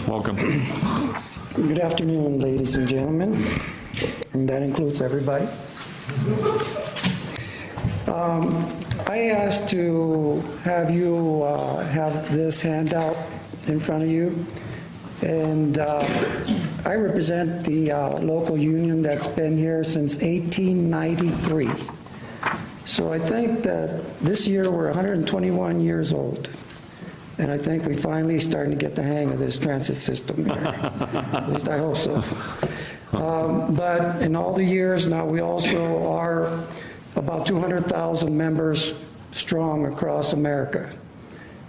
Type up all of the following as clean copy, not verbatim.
Welcome. Good afternoon, ladies and gentlemen, and that includes everybody. I asked to have you have this handout in front of you, and I represent the local union that's been here since 1893. So I think that this year we're 121 years old. And I think we finally starting to get the hang of this transit system here. At least I hope so. But in all the years now, we also are about 200,000 members strong across America.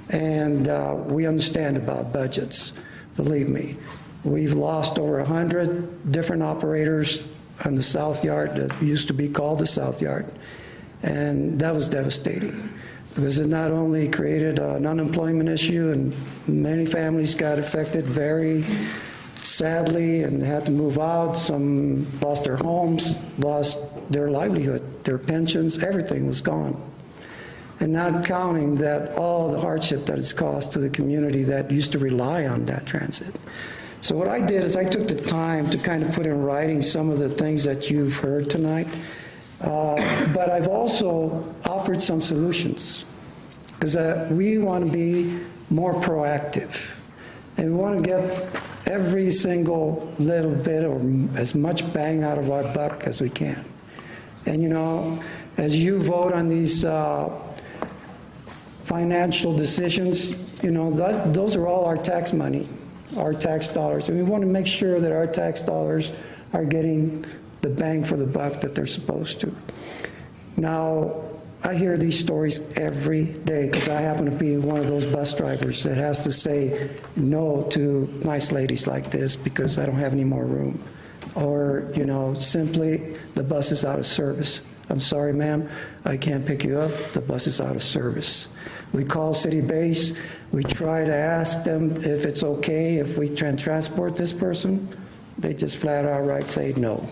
And we understand about budgets, believe me. We've lost over 100 different operators on the South Yard that used to be called the South Yard. And that was devastating, because it not only created an unemployment issue, and many families got affected very sadly and had to move out. Some lost their homes, lost their livelihood, their pensions, everything was gone. And not counting that all the hardship that it's caused to the community that used to rely on that transit. So what I did is I took the time to kind of put in writing some of the things that you've heard tonight. But I've also offered some solutions, because we want to be more proactive, and we want to get every single little bit or as much bang out of our buck as we can. And you know, as you vote on these financial decisions, you know, those are all our tax money, our tax dollars, and we want to make sure that our tax dollars are getting the bang for the buck that they're supposed to. Now, I hear these stories every day, because I happen to be one of those bus drivers that has to say no to nice ladies like this because I don't have any more room. Or, you know, simply the bus is out of service. I'm sorry, ma'am, I can't pick you up. The bus is out of service. We call City Base. We try to ask them if it's okay if we transport this person. They just flat outright say no.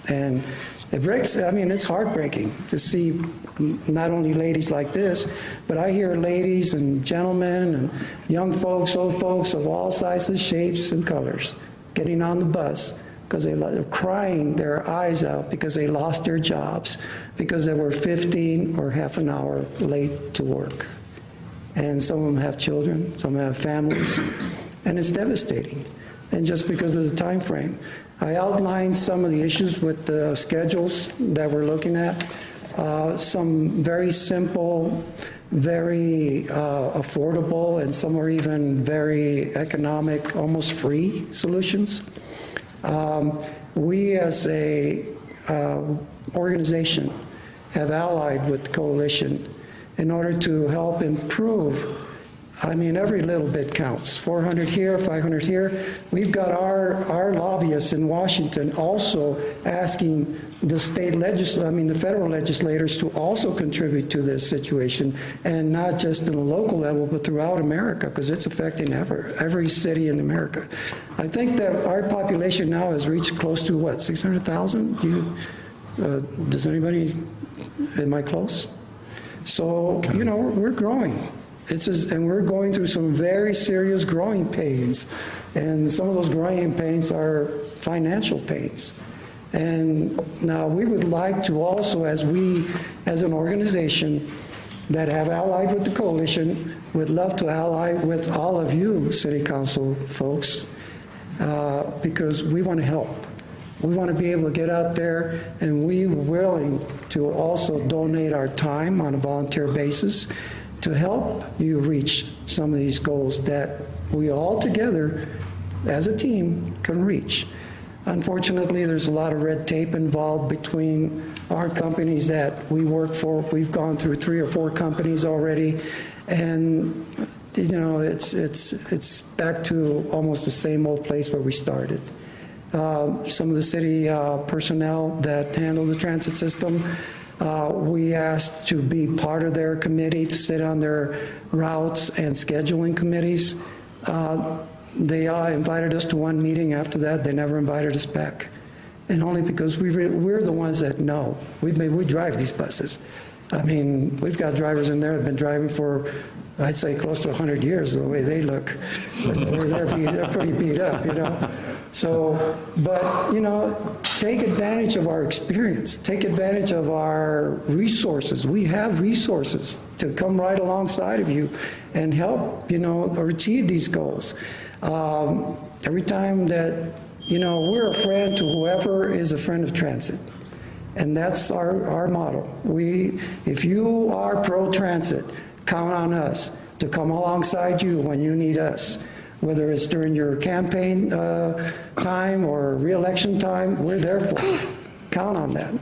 And it breaks, I mean, it's heartbreaking to see not only ladies like this, but I hear ladies and gentlemen and young folks, old folks of all sizes, shapes, and colors getting on the bus because they're crying their eyes out because they lost their jobs, because they were 15 or half an hour late to work. And some of them have children, some have families, and it's devastating. And just because of the time frame. I outlined some of the issues with the schedules that we're looking at. Some very simple, very affordable, and some are even very economic, almost free solutions. We as a organization have allied with the coalition in order to help improve. I mean, every little bit counts. 400 here, 500 here. We've got our lobbyists in Washington also asking the the federal legislators to also contribute to this situation, and not just in the local level, but throughout America, because it's affecting every city in America. I think that our population now has reached close to, what, 600,000? Does anybody, am I close? So, you know, we're growing. And we're going through some very serious growing pains. And some of those growing pains are financial pains. And now we would like to also, as an organization that have allied with the coalition, would love to ally with all of you, City Council folks, because we want to help. We want to be able to get out there, and we're willing to also donate our time on a volunteer basis to help you reach some of these goals that we all together as a team can reach. Unfortunately, there's a lot of red tape involved between our companies that we work for. We've gone through 3 or 4 companies already, and you know, it's back to almost the same old place where we started. Some of the city personnel that handle the transit system, we asked to be part of their committee, to sit on their routes and scheduling committees. They invited us to one meeting. After that, they never invited us back. And only because we're the ones that know. We drive these buses. I mean, we've got drivers in there that have been driving for, I'd say, close to 100 years, the way they look. They're pretty beat up, you know. So, but, you know, take advantage of our experience. Take advantage of our resources. We have resources to come right alongside of you and help, you know, or achieve these goals. Every time that, you know, we're a friend to whoever is a friend of transit. And that's our motto. If you are pro-transit, count on us to come alongside you when you need us. Whether it's during your campaign time or re-election time, we're there for you. Count on that.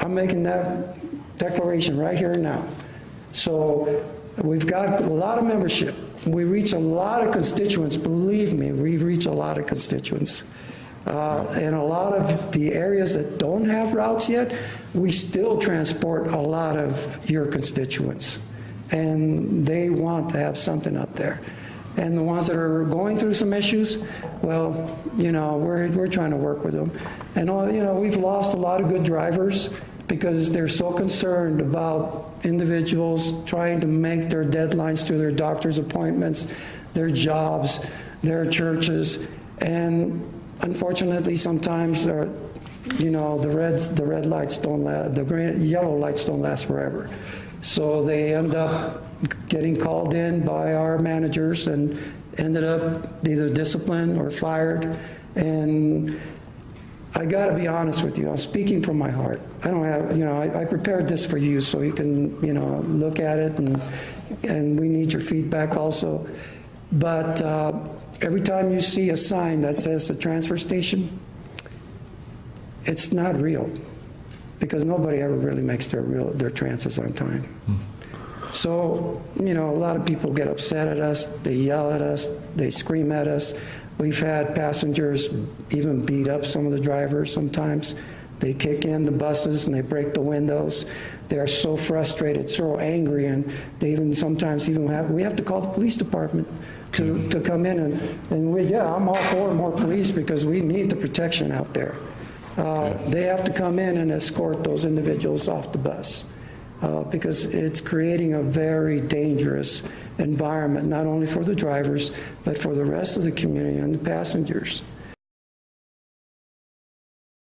I'm making that declaration right here and now. So we've got a lot of membership. We reach a lot of constituents. Believe me, we reach a lot of constituents. And a lot of the areas that don't have routes yet, we still transport a lot of your constituents. And they want to have something up there. And the ones that are going through some issues, well, you know, we're trying to work with them. And, you know, we've lost a lot of good drivers because they're so concerned about individuals trying to make their deadlines to their doctor's appointments, their jobs, their churches. And unfortunately, sometimes, you know, the red lights don't last, yellow lights don't last forever. So they end up getting called in by our managers and ended up either disciplined or fired. And I got to be honest with you, I'm speaking from my heart. I don't have, you know, I prepared this for you so you can, you know, look at it, and we need your feedback also. But every time you see a sign that says a transfer station, it's not real, because nobody ever really makes their transfers on time. So, you know, a lot of people get upset at us, they yell at us, they scream at us. We've had passengers even beat up some of the drivers sometimes. They kick in the buses and they break the windows. They are so frustrated, so angry, and they sometimes we have to call the police department to come in, and I'm all for more police because we need the protection out there. They have to come in and escort those individuals off the bus because it's creating a very dangerous environment, not only for the drivers, but for the rest of the community and the passengers.